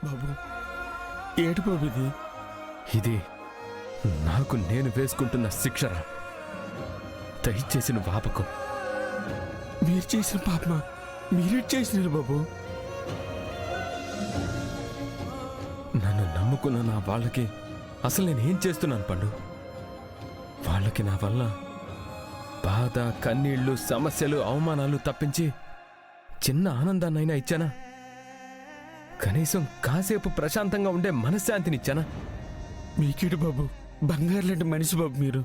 బాబు ఏటి బాబు ఇది? ఇది నాకు నేను వేసుకుంటున్న శిక్షరా. దయచేసి నువ్వు ఆపకు. మీరు చేసిన పాపమా? మీరేటి చేసినారు బాబు? నన్ను నమ్ముకున్న నా వాళ్ళకి అసలు నేనేం చేస్తున్నాను పండు? వాళ్ళకి నా వల్ల బాధ, కన్నీళ్లు, సమస్యలు, అవమానాలు తప్పించి చిన్న ఆనందాన్నైనా ఇచ్చానా? కనీసం కాసేపు ప్రశాంతంగా ఉండే మనశ్శాంతినిచ్చానా? మీకేటి బాబు? బంగారు లాంటి మనిషి బాబు మీరు.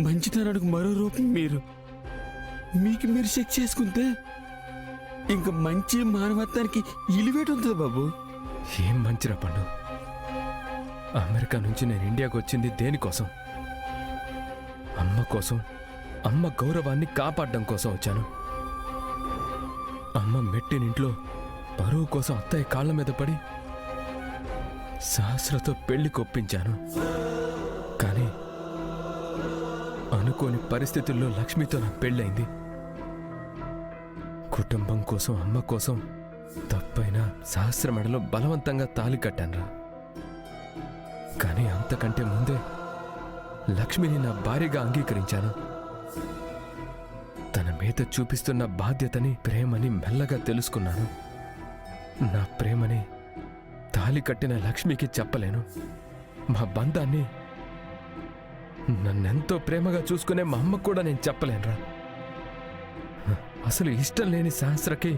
మంచితనానికి మరో రూపం మీరు. మీకు మీరు చెక్ చేసుకుంటే ఇంకా మంచి మానవత్వానికి ఇలివేట్ ఉంటుంది బాబు. ఏం మంచిరా పండు. అమెరికా నుంచి నేను ఇండియాకు వచ్చింది దేనికోసం? అమ్మ కోసం, అమ్మ గౌరవాన్ని కాపాడడం కోసం వచ్చాను. అమ్మ మెట్టినింట్లో బరువు కోసం అత్తయ్య కాళ్ళ మీద పడి సహస్రతో పెళ్లి కొప్పించాను. కానీ అనుకోని పరిస్థితుల్లో లక్ష్మితో నా పెళ్ళయింది. కుటుంబం కోసం, అమ్మ కోసం తప్పైన సహస్ర మెడలో బలవంతంగా తాళి కట్టానురా. కానీ అంతకంటే ముందే లక్ష్మిని నా భార్యగా అంగీకరించాను. తన మీద చూపిస్తున్న బాధ్యతని, ప్రేమని మెల్లగా తెలుసుకున్నాను. నా ప్రేమని తాళి కట్టిన లక్ష్మికి చెప్పలేను. మా బంధాన్ని, నన్నెంతో ప్రేమగా చూసుకునే మా అమ్మకు కూడా నేను చెప్పలేనురా. అసలు ఇష్టం లేని సహస్రకి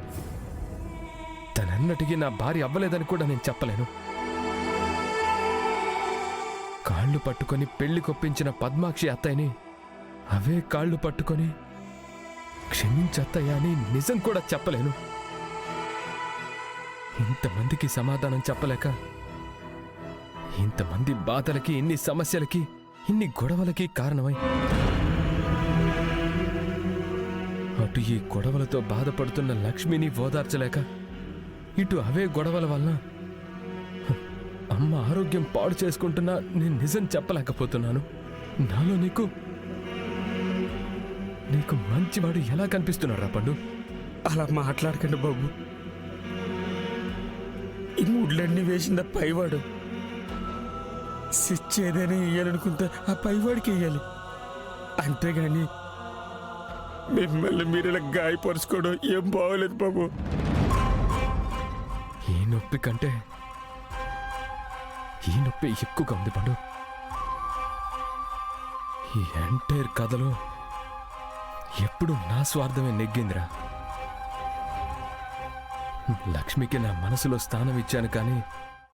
తనన్నటికీ నా భార్య అవ్వలేదని కూడా నేను చెప్పలేను. కాళ్ళు పట్టుకొని పెళ్లి కొప్పించిన పద్మాక్షి అత్తయ్యని అవే కాళ్ళు పట్టుకొని క్షమించత్తయ్య అని నిజం కూడా చెప్పలేను. ఇంతమందికి సమాధానం చెప్పలేక, ఇంతమంది బాధలకి, ఇన్ని సమస్యలకి, ఇన్ని గొడవలకి కారణమై, అటు ఈ గొడవలతో బాధపడుతున్న లక్ష్మిని ఓదార్చలేక, ఇటు అవే గొడవల వలన అమ్మ ఆరోగ్యం పాడు చేసుకుంటున్నా నేను నిజం చెప్పలేకపోతున్నాను. నాలో నీకు మంచివాడు ఎలా కనిపిస్తున్నారా పండు? అలా మాట్లాడకండి బాబు. ఈ ముడ్లన్నీ వేసింది ఆ పైవాడు. స్విచ్ ఏదైనా వేయాలనుకుంటే ఆ పైవాడికి వేయాలి. అంతేగాని మిమ్మల్ని మీరు ఇలా గాయపరుచుకోవడం ఏం బాగోలేదు బాబు. ఈ నొప్పి కంటే ఈ నొప్పి ఎక్కువగా ఉంది పండు. ఈ ఎంటైర్ కథలో ఎప్పుడు నా స్వార్థమే నెగ్గిందిరా. లక్ష్మికి నా మనసులో స్థానం ఇచ్చాను, కానీ